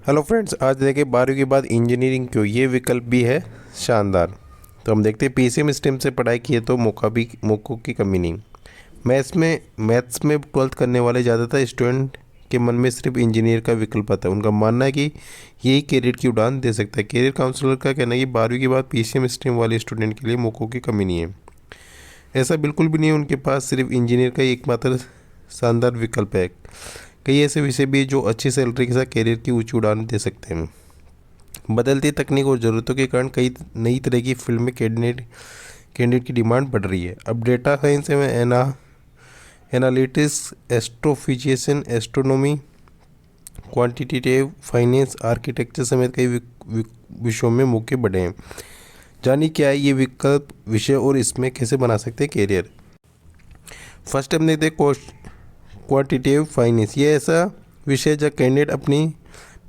Hello friends, आज देखें 12वीं के बाद इंजीनियरिंग क्यों, ये विकल्प भी है शानदार। तो हम देखते हैं पीसीएम स्ट्रीम से पढ़ाई किए तो मौक़ों की कमी नहीं। मैथ्स में 12th करने वाले ज़्यादातर स्टूडेंट के मन में सिर्फ इंजीनियर का विकल्प आता है। उनका मानना है कि यही कैरियर की उड़ान दे सकता है। कैरियर काउंसलर का कहना है कि 12वीं के बाद पीसीएम स्ट्रीम वाले स्टूडेंट के लिए मौक़ों की कमी नहीं है। ऐसा बिल्कुल भी नहीं है, उनके पास सिर्फ इंजीनियर का ही एकमात्र शानदार विकल्प है। कई ऐसे विषय भी जो अच्छी सैलरी के साथ कैरियर की ऊंची उड़ान दे सकते हैं। बदलती तकनीक और ज़रूरतों के कारण कई नई तरह की फील्ड में कैंडिडेट की डिमांड बढ़ रही है। अब डेटा साइंस में एनालिटिक्स, एस्ट्रोफिजिएशन, एस्ट्रोनॉमी, क्वांटिटेटिव फाइनेंस, आर्किटेक्चर समेत कई विषयों में मौके बढ़े हैं। जानिए क्या है ये विकल्प विषय और इसमें कैसे बना सकते हैं कैरियर। फर्स्ट हम देखते हैं क्वांटिटेटिव फाइनेंस। ये ऐसा विषय जहाँ कैंडिडेट अपनी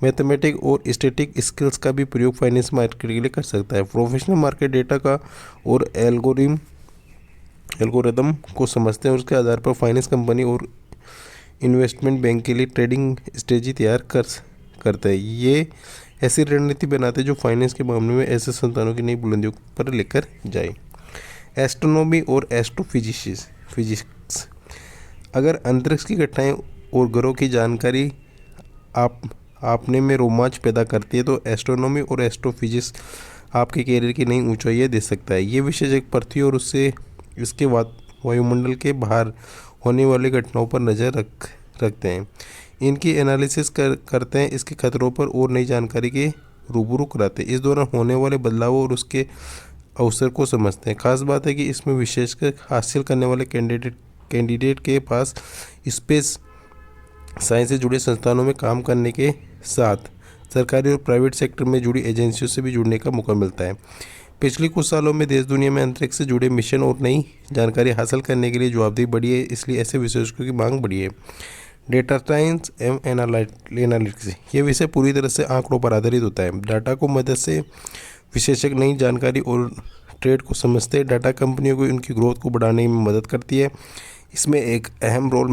मैथमेटिक और स्टैटिक स्किल्स का भी प्रयोग फाइनेंस मार्केट के लिए कर सकता है। प्रोफेशनल मार्केट डेटा का और एल्गोरिदम को समझते हैं, उसके आधार पर फाइनेंस कंपनी और इन्वेस्टमेंट बैंक के लिए ट्रेडिंग स्ट्रेटजी तैयार करता है। ये ऐसी रणनीति बनाते हैं जो फाइनेंस के मामले में ऐसे संस्थानों की नई बुलंदियों पर लेकर जाए। एस्ट्रोनॉमी और फिजिक्स, अगर अंतरिक्ष की घटनाएं और ग्रहों की जानकारी आपने में रोमांच पैदा करती है तो एस्ट्रोनॉमी और एस्ट्रोफिजिक्स आपके कैरियर की नई ऊंचाइयां दे सकता है। ये विषय एक पृथ्वी और इसके वायुमंडल के बाहर होने वाली घटनाओं पर नज़र रखते हैं, इनकी एनालिसिस करते हैं, इसके खतरों पर और नई जानकारी के रूबरू कराते हैं। इस दौरान होने वाले बदलाव और उसके अवसर को समझते हैं। खास बात है कि इसमें विशेषकर हासिल करने वाले कैंडिडेट के पास स्पेस साइंस से जुड़े संस्थानों में काम करने के साथ सरकारी और प्राइवेट सेक्टर में जुड़ी एजेंसियों से भी जुड़ने का मौका मिलता है। पिछले कुछ सालों में देश दुनिया में अंतरिक्ष से जुड़े मिशन और नई जानकारी हासिल करने के लिए जवाबदेही बढ़ी है, इसलिए ऐसे विशेषज्ञों की मांग बढ़ी है। डेटा साइंस एवं एनालिटिक्स, ये विषय पूरी तरह से आंकड़ों पर आधारित होता है। डाटा को मदद से विशेषज्ञ नई जानकारी और ट्रेड को समझते हैं। डाटा कंपनियों को उनकी ग्रोथ को बढ़ाने में मदद करती है। इसमें अहम रोल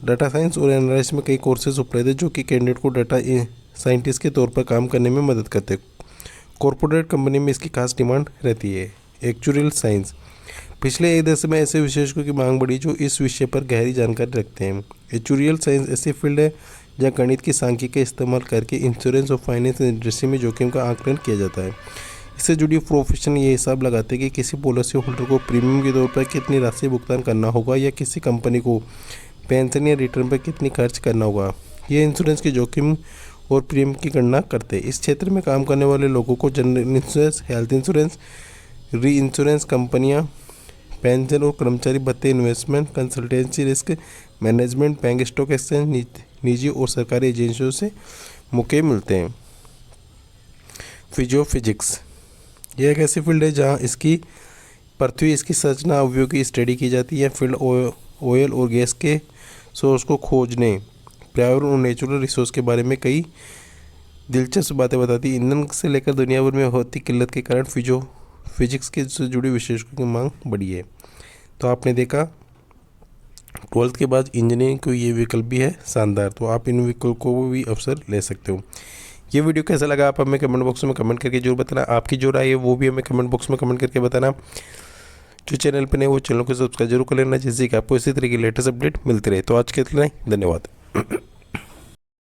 डाटा साइंस और एनालिसिस में कई कोर्सेज उपलब्ध है जो कि कैंडिडेट को डाटा साइंटिस्ट के तौर पर काम करने में मदद करते हैं। कॉर्पोरेट कंपनी में इसकी खास डिमांड रहती है। एक्चुअल साइंस, पिछले एक दशक में ऐसे विशेषज्ञों की मांग बढ़ी जो इस विषय पर गहरी जानकारी रखते हैं। एक्चुअल साइंस ऐसी फील्ड है जहाँ गणित की सांख्यिकी का इस्तेमाल करके इंश्योरेंस और फाइनेंस इंडस्ट्री में जोखिम का आकलन किया जाता है। इससे जुड़ी प्रोफेशन ये हिसाब लगाते हैं कि किसी पॉलिसी होल्डर को प्रीमियम के तौर पर कितनी राशि भुगतान करना होगा या किसी कंपनी को पेंशन या रिटर्न पर कितनी खर्च करना होगा। ये इंश्योरेंस के जोखिम और प्रीमियम की गणना करते हैं। इस क्षेत्र में काम करने वाले लोगों को जनरल इंश्योरेंस, हेल्थ इंश्योरेंस, री इंश्योरेंस कंपनियाँ, पेंशन और कर्मचारी भत्ते, investment, consultancy, risk management, bank, stock exchange, निजी और सरकारी एजेंसियों से मौके मिलते हैं। फिजिक्स, यह एक ऐसी फील्ड है जहां पृथ्वी, इसकी संरचना, अवयवों की स्टडी की जाती है। फील्ड ऑयल और गैस के सोर्स को खोजने, पर्यावरण और नेचुरल रिसोर्स के बारे में कई दिलचस्प बातें बताती है। ईंधन से लेकर दुनिया भर में होती किल्लत के कारण फिजिक्स के से जुड़ी विशेषज्ञों की मांग बढ़ी है। तो आपने देखा 12th के बाद इंजीनियरिंग को ये विकल्प भी है शानदार, तो आप इन विकल्प को भी अवसर ले सकते हो। ये वीडियो कैसा लगा आप हमें कमेंट बॉक्स में कमेंट करके जरूर बताना। आपकी जो राय है वो भी हमें कमेंट बॉक्स में कमेंट करके बताना। जो चैनल पर नहीं वो चैनल को सब्सक्राइब जरूर कर लेना, जिससे कि आपको इसी तरह की लेटेस्ट अपडेट मिलती रहे। तो आज के लिए धन्यवाद।